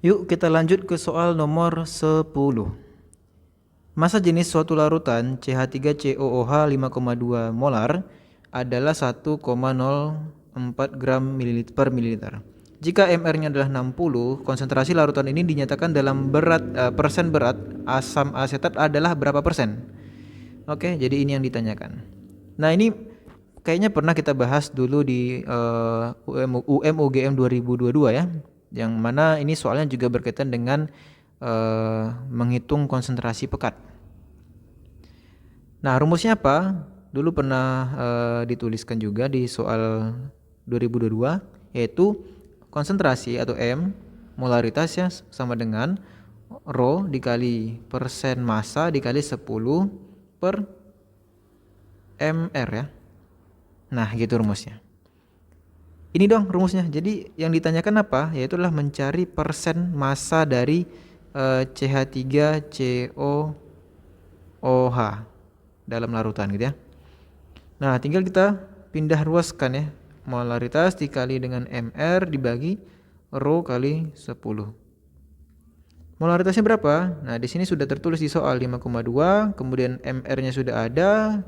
Yuk kita lanjut ke soal nomor 10. Massa jenis suatu larutan CH3COOH 5,2 molar adalah 1,04 gram per mililiter. Jika MR-nya adalah 60, konsentrasi larutan ini dinyatakan dalam persen berat asam asetat adalah berapa persen? Oke, jadi ini yang ditanyakan. Nah, ini kayaknya pernah kita bahas dulu di UGM 2022 ya, yang mana ini soalnya juga berkaitan dengan menghitung konsentrasi pekat. Nah, rumusnya apa? Dulu pernah dituliskan juga di soal 2022, yaitu konsentrasi atau M, molaritasnya sama dengan Rho dikali persen massa dikali 10 per MR ya. Nah, gitu rumusnya. Ini dong rumusnya. Jadi yang ditanyakan apa? Yaitu adalah mencari persen massa dari CH3COOH dalam larutan gitu ya. Nah, tinggal kita pindah ruaskan ya. Molaritas dikali dengan MR dibagi Rho kali 10. Molaritasnya berapa? Nah, di sini sudah tertulis di soal 5,2, kemudian MR-nya sudah ada,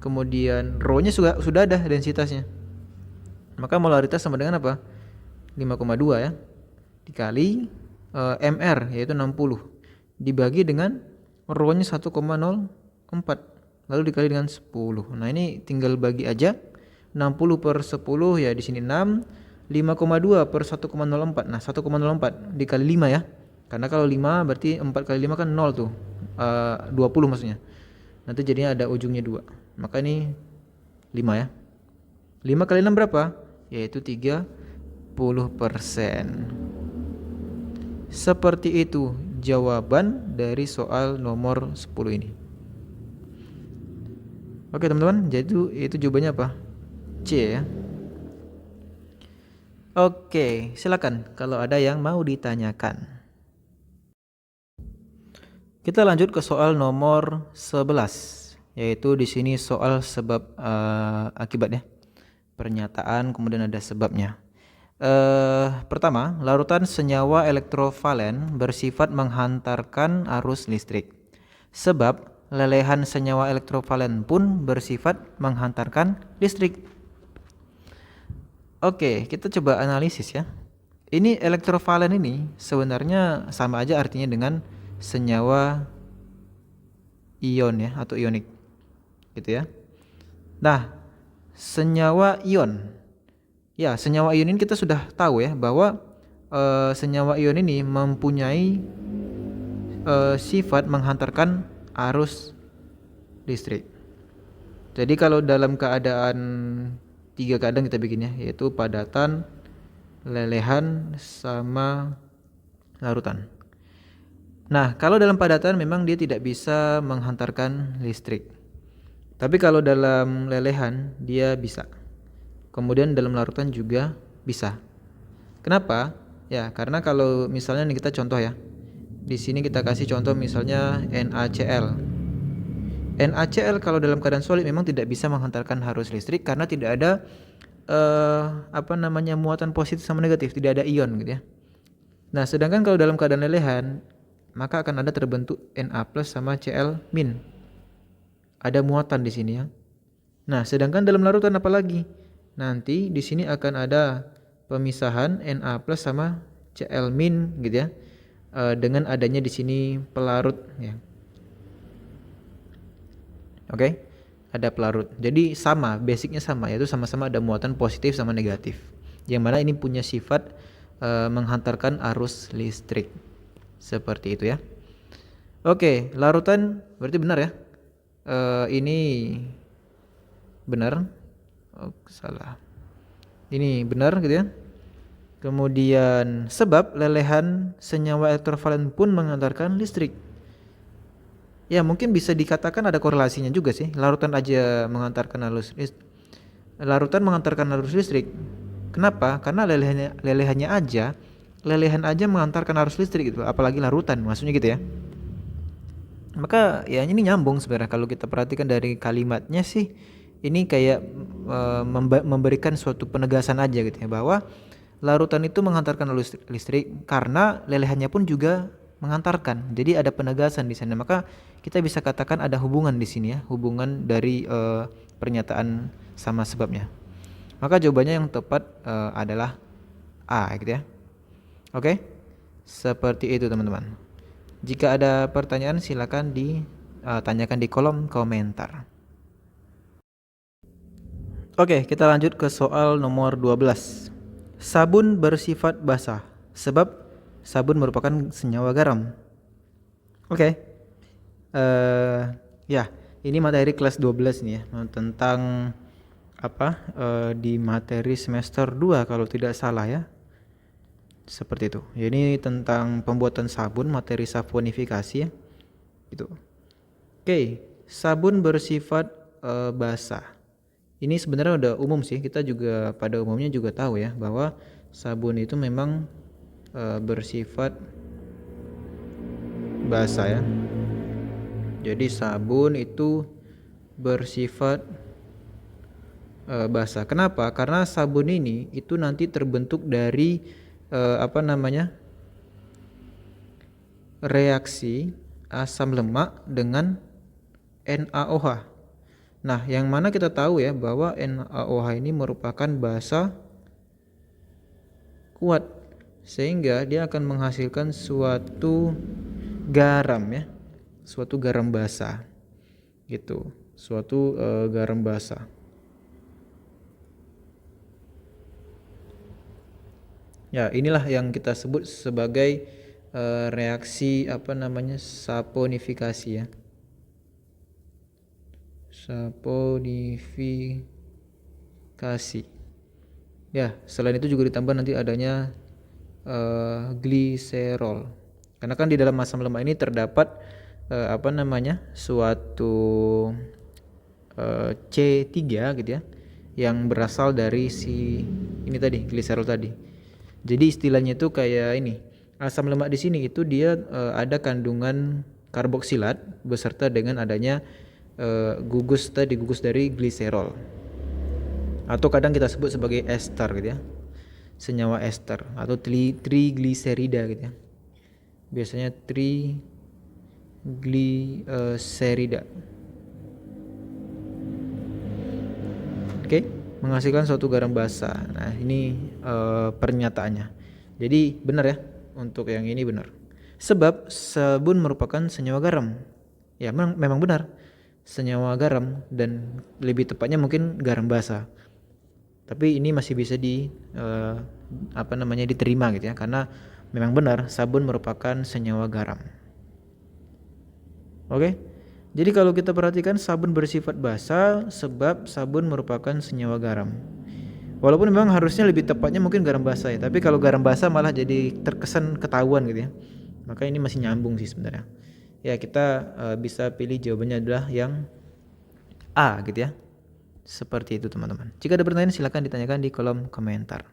kemudian Rho-nya sudah ada densitasnya. Maka molaritas sama dengan apa? 5,2 ya. Dikali MR yaitu 60 dibagi dengan Rho-nya 1,04 lalu dikali dengan 10. Nah, ini tinggal bagi aja. 60 per 10 ya di sini 6. 5,2 per 1,04. Nah, 1,04 dikali 5 ya. Karena kalau 5 berarti 4 kali 5 kan 0 tuh. 20 maksudnya. Nanti jadinya ada ujungnya 2. Maka ini 5 ya. 5 kali 6 berapa? Yaitu 30%. Seperti itu jawaban dari soal nomor 10 ini. Oke teman-teman, jadi itu jawabannya apa? C ya. Oke, silakan kalau ada yang mau ditanyakan. Kita lanjut ke soal nomor 11, yaitu di sini soal sebab akibat ya. Pernyataan kemudian ada sebabnya. Pertama, larutan senyawa elektrovalen bersifat menghantarkan arus listrik. Sebab lelehan senyawa elektrovalen pun bersifat menghantarkan listrik. Oke, kita coba analisis ya. Ini elektrovalen ini sebenarnya sama aja artinya dengan senyawa ion ya atau ionik. Gitu ya. Nah, senyawa ion. Ya, senyawa ion ini kita sudah tahu ya bahwa senyawa ion ini mempunyai sifat menghantarkan arus listrik. Jadi kalau dalam keadaan 3 keadaan kita bikinnya, yaitu padatan, lelehan, sama larutan. Nah, kalau dalam padatan memang dia tidak bisa menghantarkan listrik. Tapi kalau dalam lelehan dia bisa. Kemudian dalam larutan juga bisa. Kenapa? Ya, karena kalau misalnya nih kita contoh ya. Di sini kita kasih contoh misalnya NaCl. NaCl kalau dalam keadaan solid memang tidak bisa menghantarkan arus listrik karena tidak ada muatan positif sama negatif, tidak ada ion gitu ya. Nah, sedangkan kalau dalam keadaan lelehan maka akan ada terbentuk Na+ sama Cl-. Ada muatan di sini ya. Nah, sedangkan dalam larutan apalagi? Nanti di sini akan ada pemisahan Na+ sama Cl- gitu ya. Dengan adanya di sini pelarut ya. Oke? Ada pelarut. Jadi sama, basicnya sama, yaitu sama-sama ada muatan positif sama negatif. Yang mana ini punya sifat menghantarkan arus listrik. Seperti itu ya. Oke, larutan berarti benar ya. Ini benar. Oh, salah. Ini benar gitu ya. Kemudian sebab lelehan senyawa elektrovalen pun menghantarkan listrik. Ya, mungkin bisa dikatakan ada korelasinya juga sih. Larutan menghantarkan arus listrik. Kenapa? Karena lelehan aja menghantarkan arus listrik gitu, apalagi larutan, maksudnya gitu ya. Maka ya ini nyambung sebenarnya kalau kita perhatikan dari kalimatnya sih. Ini kayak memberikan suatu penegasan aja gitu ya, bahwa larutan itu menghantarkan arus listrik karena lelehannya pun juga mengantarkan. Jadi ada penegasan di sana. Maka kita bisa katakan ada hubungan di sini ya, hubungan dari pernyataan sama sebabnya. Maka jawabannya yang tepat adalah A gitu ya. Oke? Seperti itu teman-teman. Jika ada pertanyaan silakan ditanyakan di kolom komentar. Oke, kita lanjut ke soal nomor 12. Sabun bersifat basah sebab sabun merupakan senyawa garam. Oke. Ya, ini materi kelas 12 nih ya, tentang apa? Di materi semester 2 kalau tidak salah ya. Seperti itu. Ya, ini tentang pembuatan sabun, materi saponifikasi ya. Gitu. Oke, sabun bersifat basah. Ini sebenarnya udah umum sih, kita juga pada umumnya juga tahu ya bahwa sabun itu memang bersifat basah ya. Jadi sabun itu bersifat basah. Kenapa? Karena sabun ini itu nanti terbentuk dari reaksi asam lemak dengan NaOH. Nah, yang mana kita tahu ya bahwa NaOH ini merupakan basa kuat sehingga dia akan menghasilkan suatu garam ya, suatu garam basa gitu, suatu garam basa. Ya, inilah yang kita sebut sebagai reaksi saponifikasi ya. Saponifikasi. Ya, selain itu juga ditambah nanti adanya gliserol. Karena kan di dalam asam lemak ini terdapat suatu C3 gitu ya, yang berasal dari si ini tadi, gliserol tadi. Jadi istilahnya itu kayak ini. Asam lemak di sini itu dia ada kandungan karboksilat beserta dengan adanya gugus dari gliserol, atau kadang kita sebut sebagai ester gitu ya, senyawa ester atau trigliserida gitu ya, biasanya trigliserida. Oke, menghasilkan suatu garam basa. Nah, ini pernyataannya. Jadi benar ya, untuk yang ini benar, sebab sabun merupakan senyawa garam. Ya memang benar, senyawa garam, dan lebih tepatnya mungkin garam basa. Tapi ini masih bisa diterima gitu ya, karena memang benar sabun merupakan senyawa garam. Oke. Jadi kalau kita perhatikan, sabun bersifat basa sebab sabun merupakan senyawa garam. Walaupun memang harusnya lebih tepatnya mungkin garam basa ya, tapi kalau garam basa malah jadi terkesan ketahuan gitu ya. Maka ini masih nyambung sih sebenarnya. Ya, kita bisa pilih jawabannya adalah yang A gitu ya. Seperti itu teman-teman. Jika ada pertanyaan silakan ditanyakan di kolom komentar.